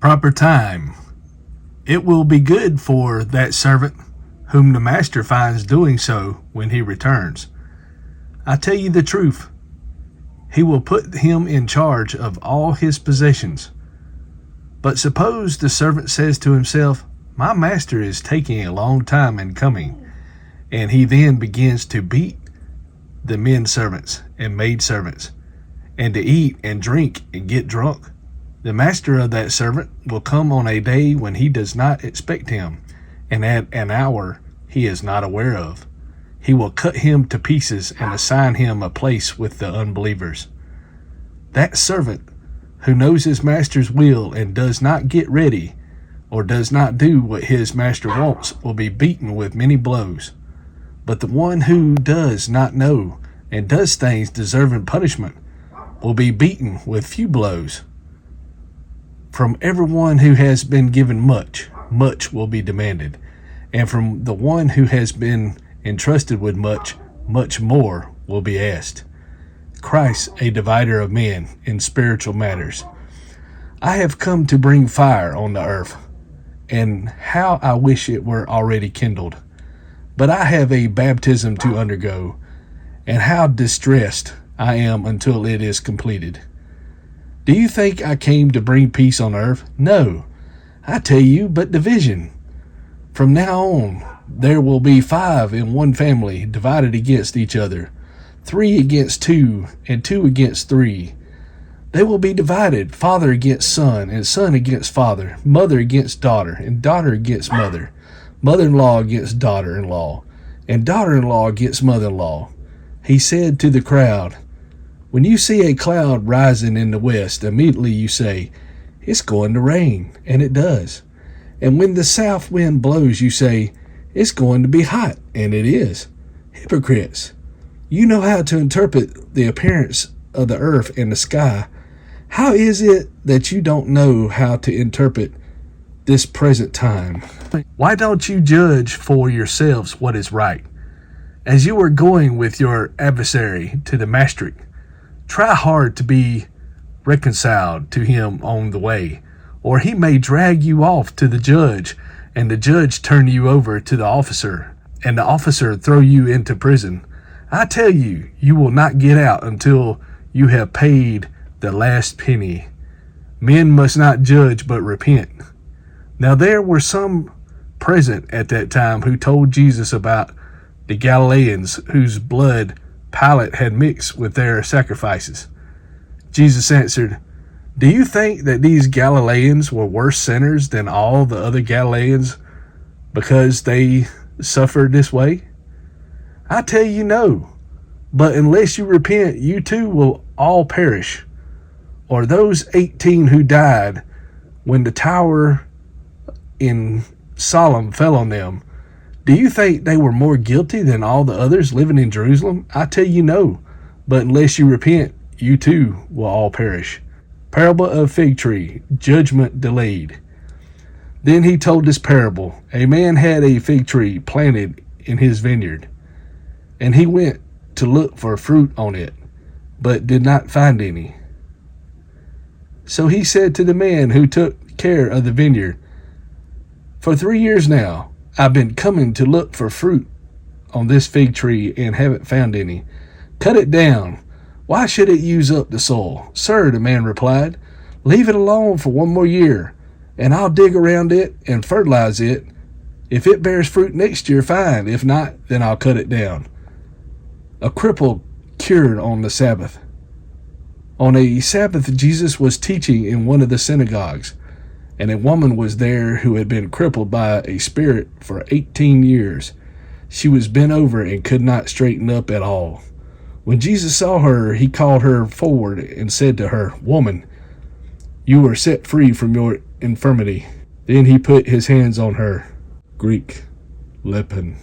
proper time. It will be good for that servant whom the master finds doing so when he returns. I tell you the truth, he will put him in charge of all his possessions. But suppose the servant says to himself, my master is taking a long time in coming, and he then begins to beat the men servants and maid servants, and to eat and drink and get drunk. The master of that servant will come on a day when he does not expect him, and at an hour he is not aware of. He will cut him to pieces and assign him a place with the unbelievers. That servant who knows his master's will and does not get ready, or does not do what his master wants, will be beaten with many blows. But the one who does not know and does things deserving punishment will be beaten with few blows. From everyone who has been given much, much will be demanded, and from the one who has been entrusted with much, much more will be asked. Christ, a divider of men in spiritual matters. I have come to bring fire on the earth, and how I wish it were already kindled. But I have a baptism to undergo, and how distressed I am until it is completed. Do you think I came to bring peace on earth? No, I tell you, but division. From now on, there will be 5 in one family divided against each other, 3 against 2, and 2 against 3. They will be divided, father against son, and son against father, mother against daughter, and daughter against mother, mother-in-law against daughter-in-law, and daughter-in-law against mother-in-law. He said to the crowd, when you see a cloud rising in the west, immediately you say, it's going to rain, and it does. And when the south wind blows, you say, it's going to be hot, and it is. Hypocrites, you know how to interpret the appearance of the earth and the sky. How is it that you don't know how to interpret this present time? Why don't you judge for yourselves what is right? As you are going with your adversary to the magistrate, try hard to be reconciled to him on the way, or he may drag you off to the judge, and the judge turn you over to the officer, and the officer throw you into prison. I tell you, you will not get out until you have paid the last penny. Men must not judge but repent. Now there were some present at that time who told Jesus about the Galileans whose blood Pilate had mixed with their sacrifices. Jesus answered, do you think that these Galileans were worse sinners than all the other Galileans because they suffered this way? I tell you no, but unless you repent, you too will all perish. Or those 18 who died when the tower in Siloam fell on them, do you think they were more guilty than all the others living in Jerusalem? I tell you no, but unless you repent, you too will all perish. Parable of fig tree, judgment delayed. Then he told this parable. A man had a fig tree planted in his vineyard, and he went to look for fruit on it, but did not find any. So he said to the man who took care of the vineyard, for 3 years now, I've been coming to look for fruit on this fig tree and haven't found any. Cut it down. Why should it use up the soil? Sir, the man replied, leave it alone for 1 more year, and I'll dig around it and fertilize it. If it bears fruit next year, fine. If not, then I'll cut it down. A cripple cured on the Sabbath. On a Sabbath, Jesus was teaching in one of the synagogues, and a woman was there who had been crippled by a spirit for 18 years. She was bent over and could not straighten up at all. When Jesus saw her, he called her forward and said to her, woman, you are set free from your infirmity. Then he put his hands on her. Greek, lepin.